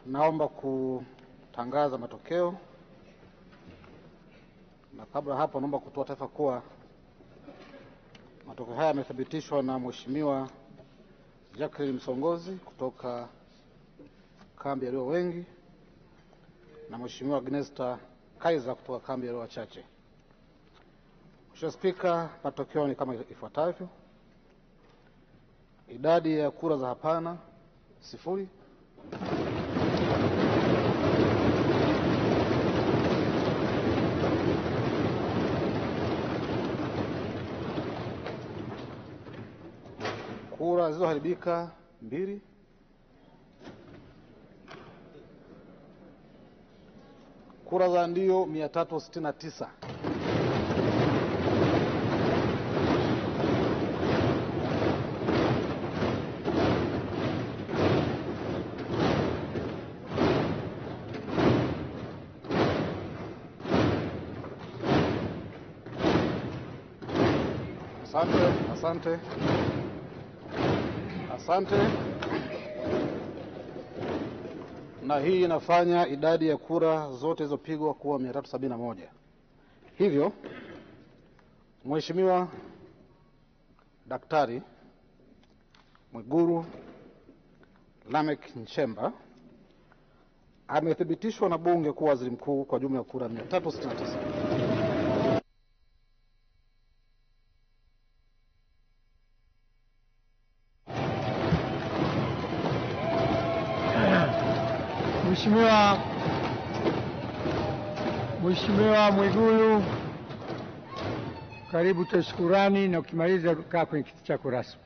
Naomba kutangaza matokeo, na kabla hapo naomba kutoa taarifa kuwa matokeo haya yamethibitishwa na Mheshimiwa Jacqueline Msongozi kutoka kambi ya walio wengi na Mheshimiwa Agnesta Kaiser kutoka kambi ya walio wachache. Mheshimiwa Spika, matokeo ni kama ifuatavyo: idadi ya kura za hapana 0. Kura zilizoharibika 2. Kura za ndio 369. Asante. Na hii inafanya idadi ya kura zote zilizopigwa kuwa 371. Hivyo Mheshimiwa Daktari Mwigulu Lameck Nchemba amethibitishwa na Bunge kuwa waziri mkuu kwa jumla ya kura 369. Mheshimiwa Mwigulu, karibu tutoe shukrani, na ukimaliza kaa kwenye kiti chako rasmi.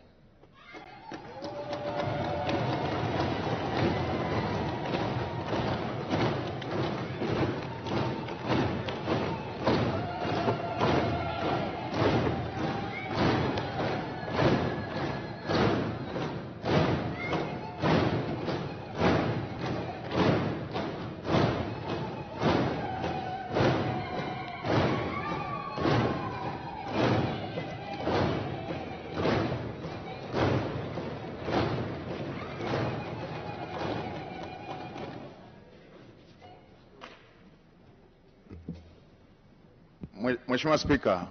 Mheshimiwa Spika,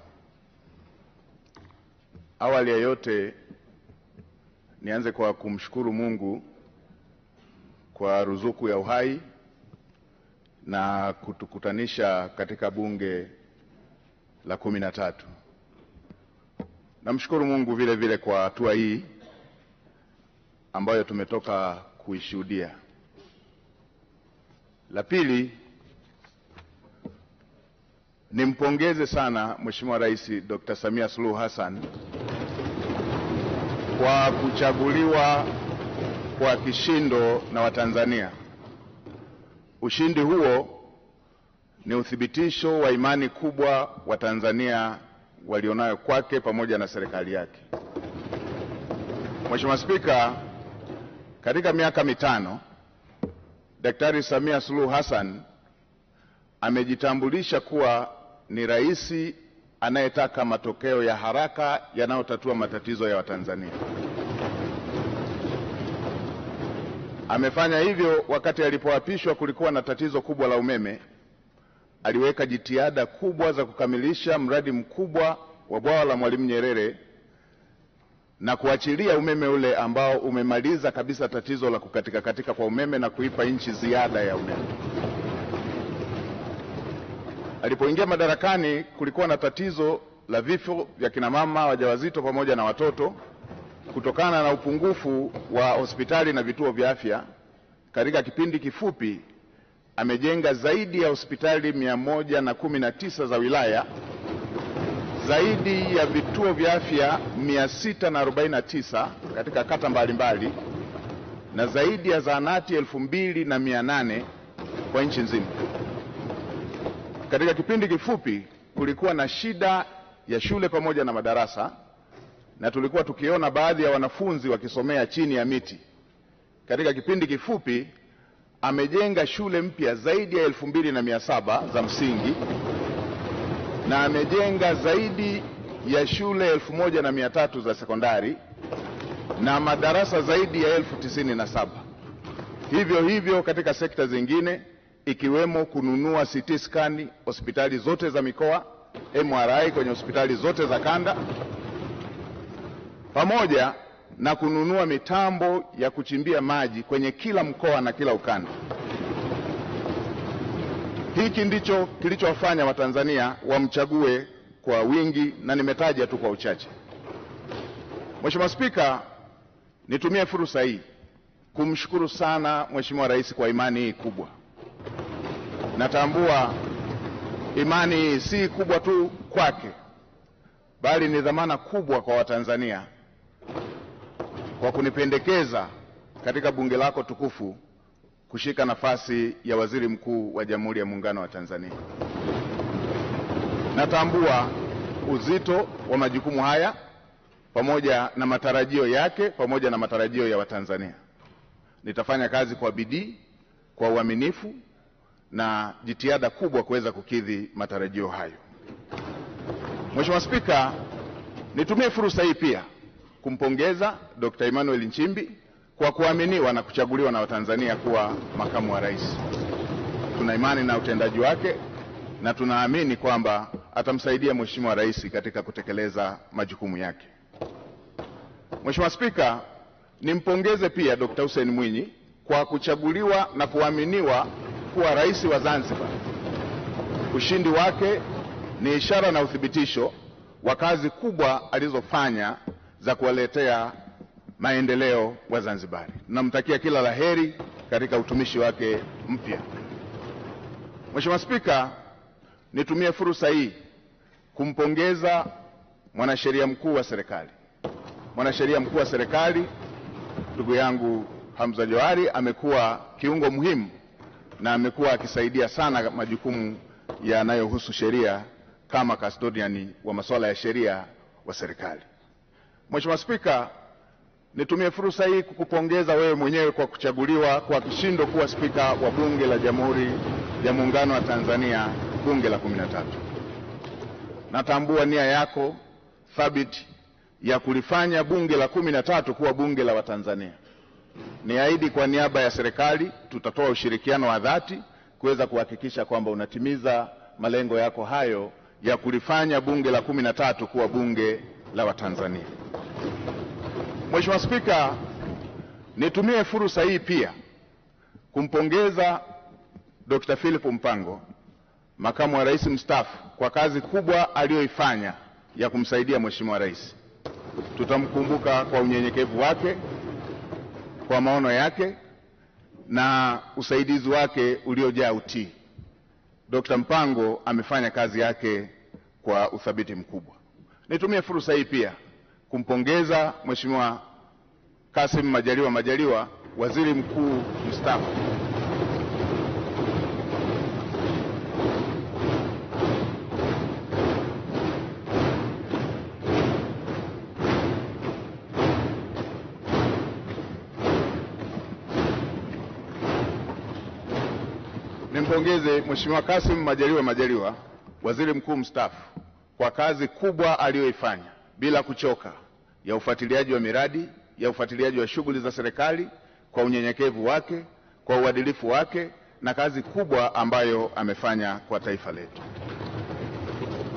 awali ya yote nianze kwa kumshukuru Mungu kwa ruzuku ya uhai na kutukutanisha katika bunge la 13. Namshukuru Mungu vile vile kwa hatua hii ambayo tumetoka kuishuhudia. La pili, nimpongeze sana Mheshimiwa Rais Dr. Samia Suluhu Hassan kwa kuchaguliwa kwa kishindo na Watanzania. Ushindi huo ni uthibitisho wa imani kubwa Watanzania walionayo kwake pamoja na serikali yake. Mheshimiwa Spika, katika miaka 5 Daktari Samia Suluhu Hassan amejitambulisha kuwa ni rais anayetaka matokeo ya haraka yanayotatua matatizo ya Watanzania. Amefanya hivyo wakati alipoapishwa kulikuwa na tatizo kubwa la umeme. Aliweka jitihada kubwa za kukamilisha mradi mkubwa wa bwawa la Mwalimu Nyerere na kuachilia umeme ule ambao umemaliza kabisa tatizo la kukatika kwa umeme na kuipa nchi ziada ya umeme. Alipoingia madarakani kulikuwa na tatizo la vifo vya kina mama wajawazito pamoja na watoto kutokana na upungufu wa hospitali na vituo vya afya. Katika kipindi kifupi amejenga zaidi ya hospitali 119 za wilaya, zaidi ya vituo vya afya 649 katika kata mbalimbali, na zaidi ya zahanati 2800 kwa nchi nzima. Katika kipindi kifupi kulikuwa na shida ya shule pamoja na madarasa, na tulikuwa tukiona baadhi ya wanafunzi wakisomea chini ya miti. Katika kipindi kifupi amejenga shule mpya zaidi ya 2700 za msingi, na amejenga zaidi ya shule 1300 za sekondari na madarasa zaidi ya 1097. Hivyo hivyo katika sekta zingine ikiwemo kununua CT scan hospitali zote za mikoa, MRI kwenye hospitali zote za kanda, pamoja na kununua mitambo ya kuchimbia maji kwenye kila mkoa na kila ukanda. Hiki ndicho kilichowafanya Watanzania wamchague kwa wingi, na nimetaja tu kwa uchache. Mheshimiwa Spika, nitumie fursa hii kumshukuru sana Mheshimiwa Rais kwa imani hii kubwa. Natambua imani hii si kubwa tu kwake, bali ni dhamana kubwa kwa Watanzania kwa kunipendekeza katika bunge lako tukufu kushika nafasi ya Waziri Mkuu wa Jamhuri ya Muungano wa Tanzania. Natambua uzito wa majukumu haya pamoja na matarajio yake pamoja na matarajio ya Watanzania. Nitafanya kazi kwa bidii, kwa uaminifu na jitihada kubwa kuweza kukidhi matarajio hayo. Mheshimiwa Spika, nitumie fursa hii pia kumpongeza Dr. Emmanuel Nchimbi kwa kuaminiwa na kuchaguliwa na Watanzania kuwa makamu wa rais. Tuna imani na utendaji wake na tunaamini kwamba atamsaidia Mheshimiwa Rais katika kutekeleza majukumu yake. Mheshimiwa Spika, nimpongeze pia Dr. Hussein Mwinyi kwa kuchaguliwa na kuaminiwa kuwa rais wa Zanzibar. Ushindi wake ni ishara na uthibitisho wa kazi kubwa alizofanya za kuwaletea maendeleo wa Zanzibari. Namtakia kila laheri katika utumishi wake mpya. Mheshimiwa Spika, nitumie fursa hii kumpongeza mwanasheria mkuu wa serikali. Mwanasheria mkuu wa serikali ndugu yangu Hamza Johari amekuwa kiungo muhimu na amekuwa akisaidia sana majukumu yanayohusu sheria kama custodian wa masuala ya sheria wa serikali. Mheshimiwa Spika, nitumie fursa hii kukupongeza wewe mwenyewe kwa kuchaguliwa kwa kishindo kuwa spika wa Bunge la Jamhuri ya Muungano wa Tanzania, Bunge la 13. Natambua nia yako thabiti ya kulifanya Bunge la 13 kuwa bunge la Watanzania. Niahidi kwa niaba ya serikali tutatoa ushirikiano wa dhati kuweza kuhakikisha kwamba unatimiza malengo yako hayo ya kulifanya Bunge la 13 kuwa bunge la Watanzania. Mheshimiwa Spika, nitumie fursa hii pia kumpongeza Dr. Philip Mpango, makamu wa rais mstaafu, kwa kazi kubwa aliyoifanya ya kumsaidia Mheshimiwa Rais. Tutamkumbuka kwa unyenyekevu wake, kwa maono yake na usaidizi wake uliojaa utii. Dr. Mpango amefanya kazi yake kwa uthabiti mkubwa. Nitumie fursa hii pia kumpongeza Mheshimiwa Kassim Majaliwa, waziri mkuu mstaafu. Nimpongeze Mheshimiwa Kassim Majaliwa, waziri mkuu mstaafu, kwa kazi kubwa aliyoifanya bila kuchoka ya ufuatiliaji wa miradi, ya ufuatiliaji wa shughuli za serikali, kwa unyenyekevu wake, kwa uadilifu wake na kazi kubwa ambayo amefanya kwa taifa letu.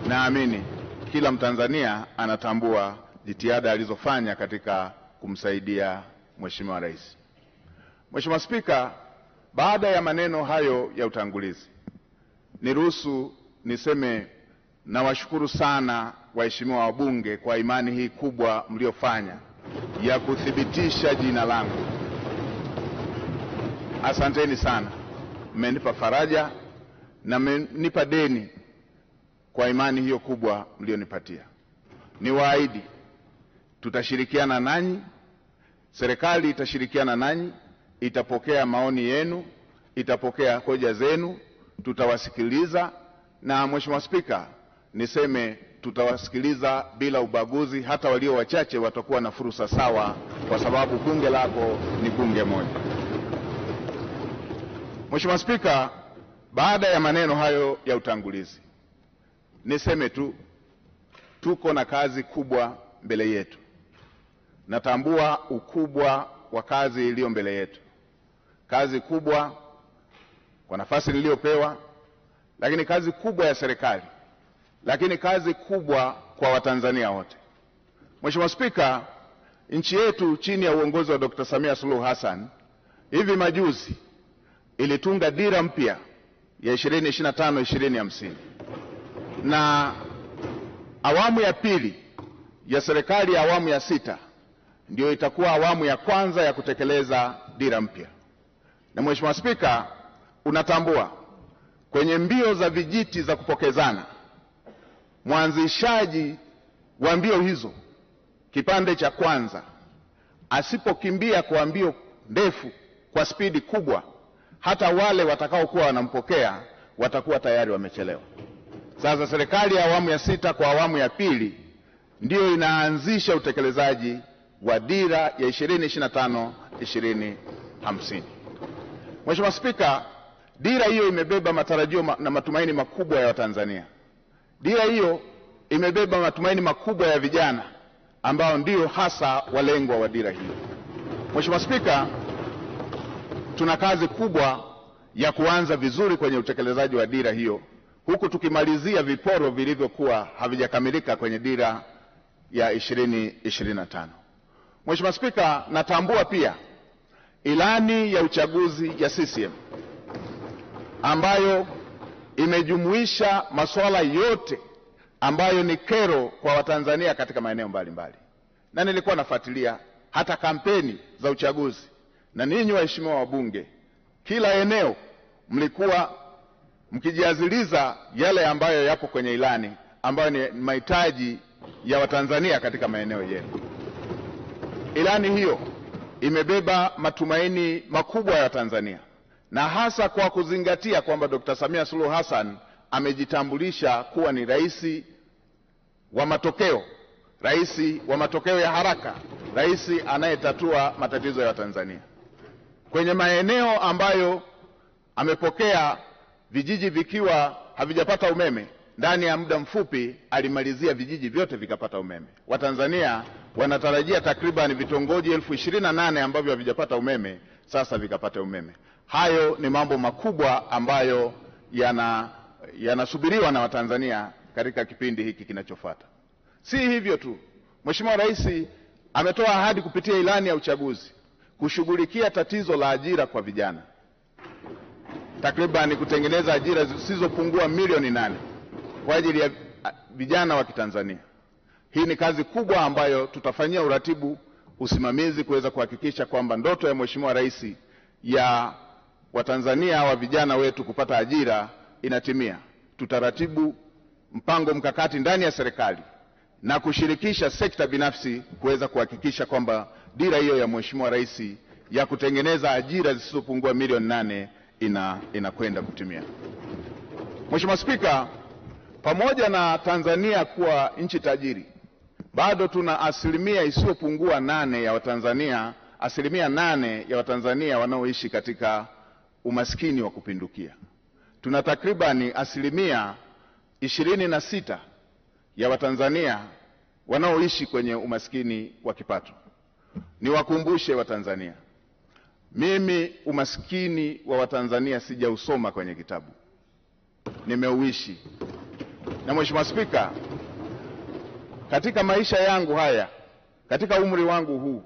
Naamini kila Mtanzania anatambua jitihada alizofanya katika kumsaidia Mheshimiwa Rais. Mheshimiwa Spika, baada ya maneno hayo ya utangulizi, niruhusu niseme nawashukuru sana waheshimiwa wabunge kwa imani hii kubwa mliofanya ya kuthibitisha jina langu. Asanteni sana. Mmenipa faraja na mmenipa deni kwa imani hiyo kubwa mlionipatia. Niwaahidi tutashirikiana nanyi, serikali itashirikiana nanyi, itapokea maoni yenu, itapokea hoja zenu, tutawasikiliza. Na Mheshimiwa Spika, niseme tutawasikiliza bila ubaguzi, hata walio wachache watakuwa na fursa sawa, kwa sababu bunge lako ni bunge moja. Mheshimiwa Spika, baada ya maneno hayo ya utangulizi, niseme tu tuko na kazi kubwa mbele yetu. Natambua ukubwa wa kazi iliyo mbele yetu. kazi kubwa kwa nafasi niliyopewa, lakini kazi kubwa ya serikali, lakini kazi kubwa kwa Watanzania wote. Mheshimiwa Spika, nchi yetu chini ya uongozi wa Dr. Samia Suluhu Hassan hivi majuzi ilitunga dira mpya ya 2025-2050, na awamu ya pili ya serikali ya awamu ya 6 ndio itakuwa awamu ya kwanza ya kutekeleza dira mpya. Na Mheshimiwa Spika, unatambua kwenye mbio za vijiti za kupokezana, mwanzishaji wa mbio hizo kipande cha kwanza asipokimbia kwa mbio ndefu kwa spidi kubwa, hata wale watakaokuwa wanampokea watakuwa tayari wamechelewa. Sasa serikali ya awamu ya 6 kwa awamu ya pili ndiyo inaanzisha utekelezaji wa dira ya 2025-2050. Mheshimiwa Spika, dira hiyo imebeba matarajio na matumaini makubwa ya Watanzania. Dira hiyo imebeba matumaini makubwa ya vijana ambao ndio hasa walengwa wa dira hiyo. Mheshimiwa Spika, tuna kazi kubwa ya kuanza vizuri kwenye utekelezaji wa dira hiyo, huku tukimalizia viporo vilivyokuwa havijakamilika kwenye dira ya 2025. Mheshimiwa Spika, natambua pia ilani ya uchaguzi ya CCM ambayo imejumuisha masuala yote ambayo ni kero kwa Watanzania katika maeneo mbalimbali. Na nilikuwa nafuatilia hata kampeni za uchaguzi, na ninyi waheshimiwa wabunge, kila eneo mlikuwa mkijiaziliza yale ambayo yapo kwenye ilani ambayo ni mahitaji ya Watanzania katika maeneo yenu. Ilani hiyo imebeba matumaini makubwa ya Tanzania, na hasa kwa kuzingatia kwamba Dr. Samia Suluhu Hassan amejitambulisha kuwa ni rais wa matokeo, rais wa matokeo ya haraka, rais anayetatua matatizo ya Tanzania. Kwenye maeneo ambayo amepokea vijiji vikiwa havijapata umeme, ndani ya muda mfupi alimalizia vijiji vyote vikapata umeme. Watanzania wanatarajia takriban vitongoji 28,000 ambavyo havijapata umeme sasa vikapata umeme. Hayo ni mambo makubwa ambayo yanasubiriwa na Watanzania katika kipindi hiki kinachofuata. Si hivyo tu, Mheshimiwa Rais ametoa ahadi kupitia ilani ya uchaguzi kushughulikia tatizo la ajira kwa vijana, takriban kutengeneza ajira zisizopungua milioni 8 kwa ajili ya vijana wa Kitanzania. Hii ni kazi kubwa ambayo tutafanyia uratibu, usimamizi kuweza kuhakikisha kwamba ndoto ya Mheshimiwa Rais ya Watanzania wa vijana wetu kupata ajira inatimia. Tutaratibu mpango mkakati ndani ya serikali na kushirikisha sekta binafsi kuweza kuhakikisha kwamba dira hiyo ya Mheshimiwa Rais ya kutengeneza ajira zisizopungua milioni 8 inakwenda kutimia. Mheshimiwa Spika, pamoja na Tanzania kuwa nchi tajiri, bado tuna asilimia isiyopungua 8 ya Watanzania, asilimia 8 ya Watanzania wanaoishi katika umaskini wa kupindukia. Tuna takribani asilimia 26 ya Watanzania wanaoishi kwenye umaskini wa kipato. Niwakumbushe Watanzania, mimi umaskini wa Watanzania sijausoma kwenye kitabu, nimeuishi. Na Mheshimiwa Spika, katika maisha yangu haya, katika umri wangu huu,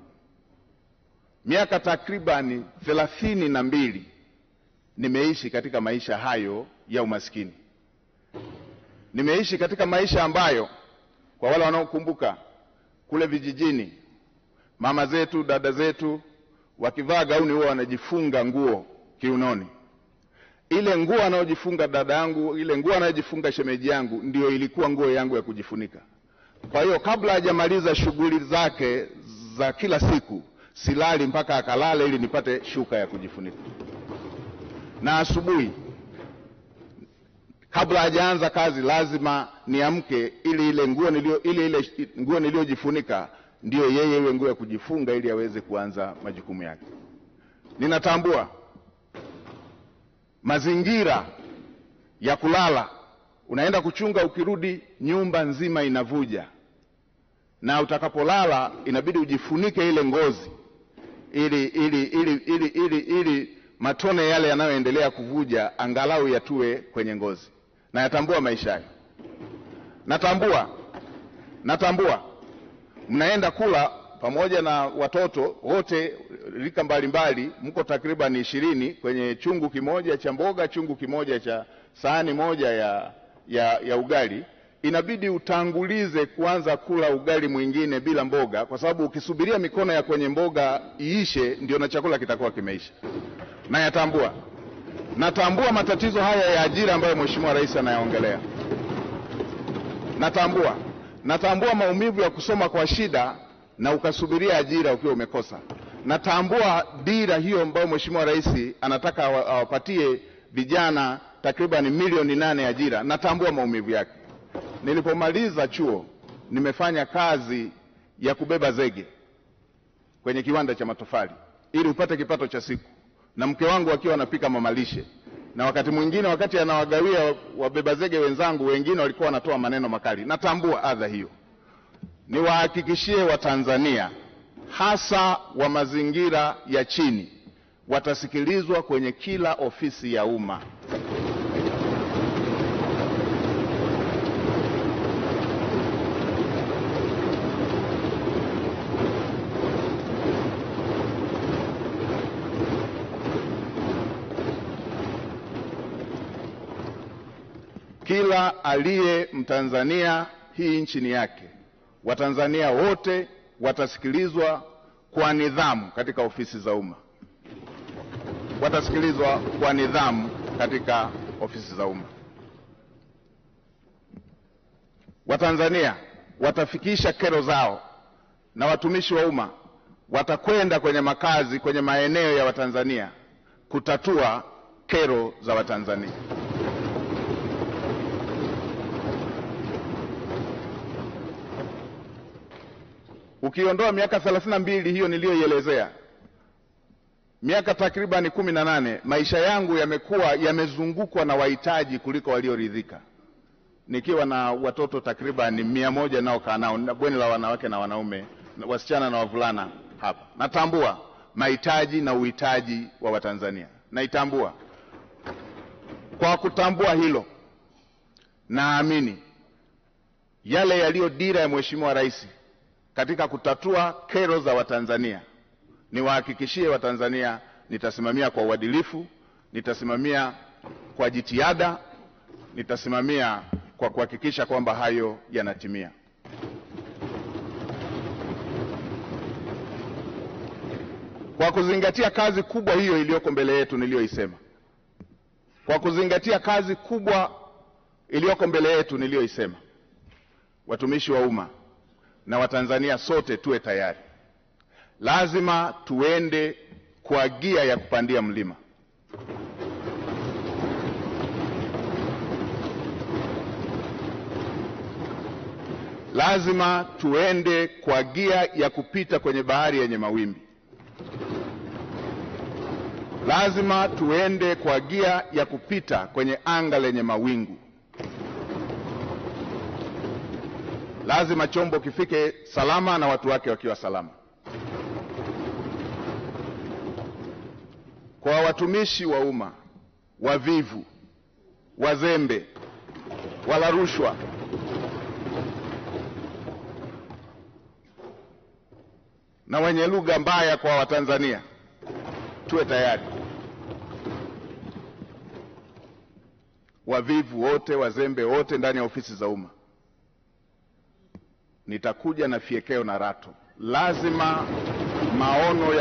miaka takribani 32 nimeishi katika maisha hayo ya umaskini. Nimeishi katika maisha ambayo, kwa wale wanaokumbuka, kule vijijini mama zetu, dada zetu wakivaa gauni huwa wanajifunga nguo kiunoni. Ile nguo anayojifunga dada yangu, ile nguo anayojifunga shemeji yangu ndio ilikuwa nguo yangu ya kujifunika. Kwa hiyo kabla hajamaliza shughuli zake za kila siku, silali mpaka akalale ili nipate shuka ya kujifunika. Na asubuhi kabla hajaanza kazi lazima niamke ili ile nguo niliyojifunika ndio yeye iwe nguo ya kujifunga ili aweze kuanza majukumu yake. Ninatambua mazingira ya kulala, unaenda kuchunga, ukirudi nyumba nzima inavuja, na utakapolala inabidi ujifunike ile ngozi ili matone yale yanayoendelea kuvuja angalau yatue kwenye ngozi. Na yatambua maisha hayo. Natambua mnaenda kula pamoja na watoto wote rika mbalimbali, mko takriban 20 kwenye chungu kimoja cha mboga, chungu kimoja cha sahani moja ya ugali. Inabidi utangulize kuanza kula ugali mwingine bila mboga, kwa sababu ukisubiria mikono ya kwenye mboga iishe ndio na chakula kitakuwa kimeisha. Na natambua matatizo haya ya ajira ambayo Mheshimiwa Rais anayaongelea. Natambua maumivu ya kusoma kwa shida na ukasubiria ajira ukiwa umekosa. Natambua dira hiyo ambayo Mheshimiwa Rais anataka awapatie vijana takriban milioni 8 ajira. Natambua maumivu yake. Nilipomaliza chuo nimefanya kazi ya kubeba zege kwenye kiwanda cha matofali ili upate kipato cha siku, na mke wangu akiwa anapika mamalishe, na wakati mwingine wakati anawagawia wabeba zege wenzangu wengine walikuwa wanatoa maneno makali. Natambua adha hiyo. Niwahakikishie Watanzania hasa wa mazingira ya chini watasikilizwa kwenye kila ofisi ya umma. Kila aliye Mtanzania, hii nchi ni yake. Watanzania wote watasikilizwa kwa nidhamu katika ofisi za umma. Watanzania watafikisha kero zao, na watumishi wa umma watakwenda kwenye makazi, kwenye maeneo ya Watanzania kutatua kero za Watanzania. Ukiondoa miaka 32 hiyo niliyoielezea, miaka takriban 18 maisha yangu yamezungukwa na wahitaji kuliko walioridhika, nikiwa na watoto takriban 100 nao kaa nao na bweni la wanawake na wanaume, wasichana na wavulana hapa. Natambua mahitaji na uhitaji wa Watanzania. Naitambua. Kwa kutambua hilo, naamini yale yaliyo dira ya Mheshimiwa Rais katika kutatua kero za Watanzania, niwahakikishie Watanzania nitasimamia kwa uadilifu, nitasimamia kwa jitihada, nitasimamia kwa kuhakikisha kwamba hayo yanatimia. Kwa kuzingatia kazi kubwa hiyo iliyoko mbele yetu niliyoisema, watumishi wa umma na Watanzania sote tuwe tayari. Lazima tuende kwa gia ya kupandia mlima. Lazima tuende kwa gia ya kupita kwenye bahari yenye mawimbi. Lazima tuende kwa gia ya kupita kwenye anga lenye mawingu. Lazima chombo kifike salama na watu wake wakiwa salama. Kwa watumishi wa umma wavivu, wazembe, wala rushwa, na wenye lugha mbaya kwa Watanzania, tuwe tayari. Wavivu wote, wazembe wote ndani ya ofisi za umma, nitakuja na fiekeo na rato. Lazima maono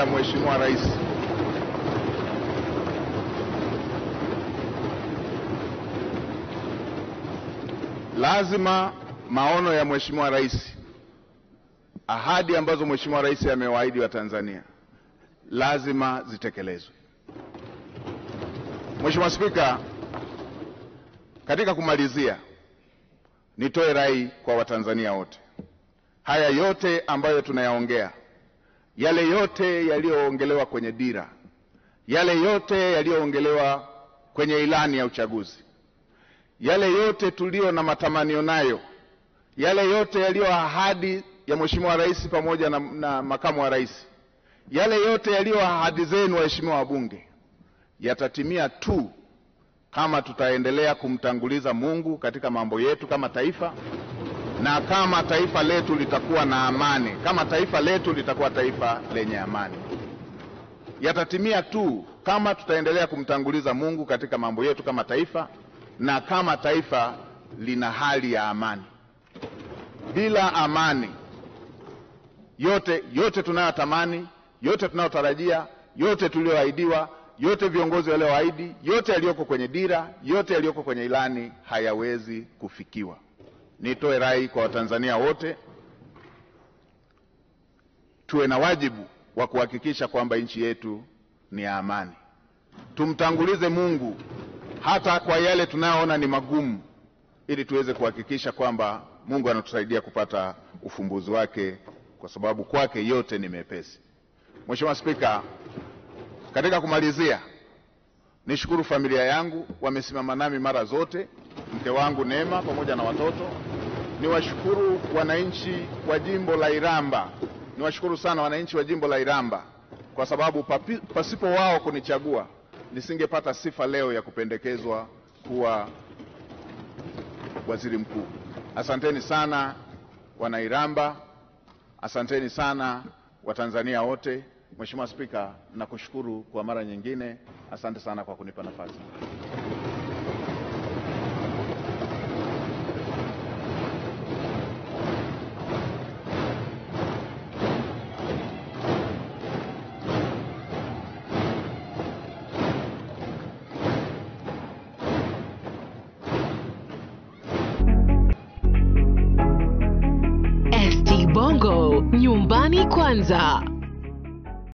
ya Mheshimiwa Rais ahadi ambazo Mheshimiwa Rais amewaahidi Watanzania lazima zitekelezwe. Mheshimiwa Spika, katika kumalizia, nitoe rai kwa Watanzania wote. Haya yote ambayo tunayaongea, yale yote yaliyoongelewa kwenye dira, yale yote yaliyoongelewa kwenye ilani ya uchaguzi, yale yote tulio na matamanio nayo, yale yote yaliyo ahadi ya Mheshimiwa Rais pamoja na makamu wa rais, yale yote yaliyo ahadi zenu waheshimiwa wabunge, yatatimia tu kama tutaendelea kumtanguliza Mungu katika mambo yetu kama taifa, na kama taifa letu litakuwa na amani, kama taifa letu litakuwa taifa lenye amani. Yatatimia tu kama tutaendelea kumtanguliza Mungu katika mambo yetu kama taifa, na kama taifa lina hali ya amani. Bila amani, yote tunayotamani, yote tunayotarajia, yote tulioahidiwa, yote viongozi walioahidi, yote yaliyoko kwenye dira, yote yaliyoko kwenye ilani hayawezi kufikiwa. Nitoe rai kwa Watanzania wote, tuwe na wajibu wa kuhakikisha kwamba nchi yetu ni ya amani. Tumtangulize Mungu hata kwa yale tunayoona ni magumu, ili tuweze kuhakikisha kwamba Mungu anatusaidia kupata ufumbuzi wake, kwa sababu kwake yote ni mepesi. Mheshimiwa Spika, katika kumalizia, nishukuru familia yangu, wamesimama nami mara zote, mke wangu Neema pamoja na watoto. Niwashukuru wananchi wa jimbo la Iramba, niwashukuru sana wananchi wa jimbo la Iramba, kwa sababu pasipo wao kunichagua nisingepata sifa leo ya kupendekezwa kuwa waziri mkuu. Asanteni sana wana Iramba, asanteni sana Watanzania wote. Mheshimiwa Spika, nakushukuru kwa mara nyingine. Asante sana kwa kunipa nafasi. ST Bongo, nyumbani kwanza.